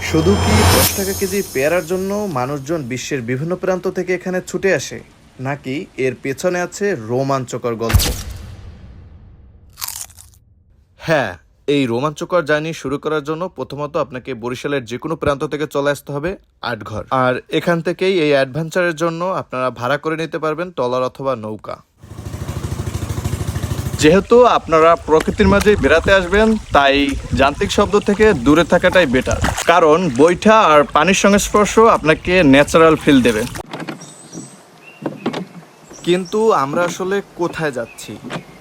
শুধু কি 10 টাকা কেজি পেয়ারার জন্য মানুষজন বিশ্বের বিভিন্ন প্রান্ত থেকে এখানে ছুটে আসে, নাকি এর পেছনে আছে রোমাঞ্চকর গল্প? হ্যাঁ, এই রোমাঞ্চকর জার্নি শুরু করার জন্য প্রথমত আপনাকে বরিশালের যে কোনো প্রান্ত থেকে চলে আসতে হবে আটঘর। আর এখান থেকেই এই অ্যাডভেঞ্চারের জন্য আপনারা ভাড়া করে নিতে পারবেন ট্রলার অথবা নৌকা। যেহেতু আপনারা প্রকৃতির মাঝে বেড়াতে আসবেন, তাই যান্ত্রিক শব্দ থেকে দূরে থাকাটাই বেটার, কারণ বৈঠা আর পানির সংস্পর্শ আপনাকে ন্যাচারাল ফিল দেবে। কিন্তু আমরা আসলে কোথায় যাচ্ছি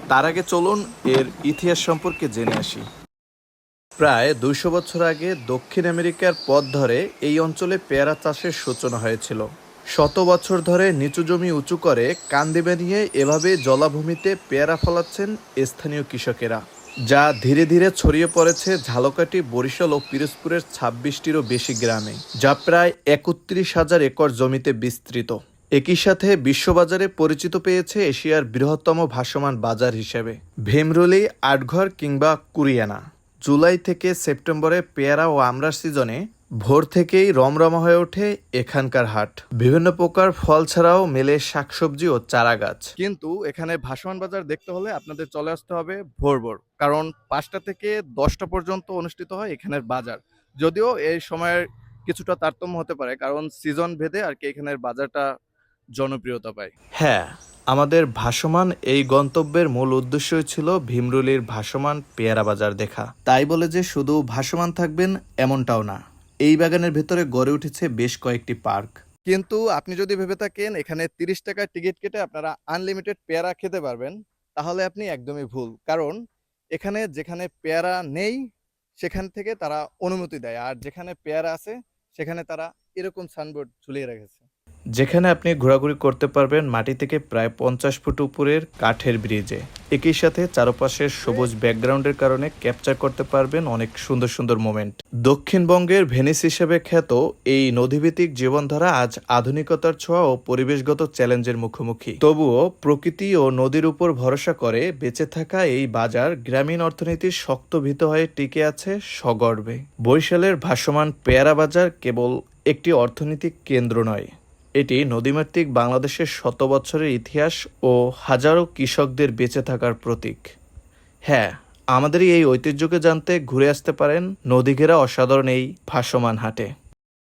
তার আগে চলুন এর ইতিহাস সম্পর্কে জেনে আসি। প্রায় 200 বছর আগে দক্ষিণ আমেরিকার পথ ধরে এই অঞ্চলে পেয়ারা চাষের সূচনা হয়েছিল। শত বছর ধরে নিচু জমি উঁচু করে কান্দি বানিয়ে এভাবে জলাভূমিতে পেয়ারা ফলাচ্ছেন স্থানীয় কৃষকেরা, যা ধীরে ধীরে ছড়িয়ে পড়েছে ঝালকাঠি, বরিশাল ও পিরোজপুরের 26টিরও বেশি গ্রামে, যা প্রায় 31,000 একর জমিতে বিস্তৃত। একই সাথে বিশ্ববাজারে পরিচিত পেয়েছে এশিয়ার বৃহত্তম ভাসমান বাজার হিসেবে। ভীমরুলি, আটঘর কিংবা কুরিয়ানা। জুলাই থেকে সেপ্টেম্বরে পেয়ারা ও আমড়ার সিজনে ভোর থেকেই রমরমা হয়ে ওঠে এখানকার হাট। বিভিন্ন প্রকার ফল ছাড়াও মেলে শাকসবজি ও চারা গাছ। কিন্তু এখানে ভাসমান বাজার দেখতে হলে আপনাদের চলে আসতে হবে ভোর ভোর, কারণ 5টা থেকে 10টা পর্যন্ত অনুষ্ঠিত হয় এখানের বাজার। যদিও এই সময়ের কিছুটা তারতম্য হতে পারে, কারণ সিজন ভেদে আর কি এখানের বাজারটা জনপ্রিয়তা পায়। হ্যাঁ, আমাদের ভাসমান এই গন্তব্যের মূল উদ্দেশ্যই ছিল ভীমরুলির ভাসমান পেয়ারা বাজার দেখা। তাই বলে যে শুধু ভাসমান থাকবেন এমনটাও না, এই বাগানের ভেতরে গড়ে উঠেছে বেশ কয়েকটি পার্ক। কিন্তু আপনি যদি ভেবে থাকেন এখানে 30 টাকার টিকিট কেটে আপনারা আনলিমিটেড পেয়ারা খেতে পারবেন, তাহলে আপনি একদমই ভুল। কারণ এখানে যেখানে পেয়ারা নেই সেখান থেকে তারা অনুমতি দেয়, আর যেখানে পেয়ারা আছে সেখানে তারা এরকম সাইনবোর্ড ঝুলিয়ে রেখেছে, যেখানে আপনি ঘোরাঘুরি করতে পারবেন মাটি থেকে প্রায় 50 ফুট উপরের কাঠের ব্রিজে। একই সাথে চারপাশের সবুজ ব্যাকগ্রাউন্ডের কারণে ক্যাপচার করতে পারবেন অনেক সুন্দর সুন্দর মোমেন্ট। দক্ষিণবঙ্গের ভেনিস হিসেবে খ্যাত এই নদীভিত্তিক জীবনধারা আজ আধুনিকতার ছোঁয়া ও পরিবেশগত চ্যালেঞ্জের মুখোমুখি। তবুও প্রকৃতি ও নদীর উপর ভরসা করে বেঁচে থাকা এই বাজার গ্রামীণ অর্থনীতির শক্ত ভিত হয়ে টিকে আছে সগর্বে। বরিশালের ভাসমান পেয়ারা বাজার কেবল একটি অর্থনৈতিক কেন্দ্র নয়, এটি নদীমাতৃক বাংলাদেশের শত বছরের ইতিহাস ও হাজারো কৃষকদের বেঁচে থাকার প্রতীক। হ্যাঁ, আমাদের এই ঐতিহ্যকে জানতে ঘুরে আসতে পারেন নদীঘেরা অসাধারণ এই ভাসমান হাটে।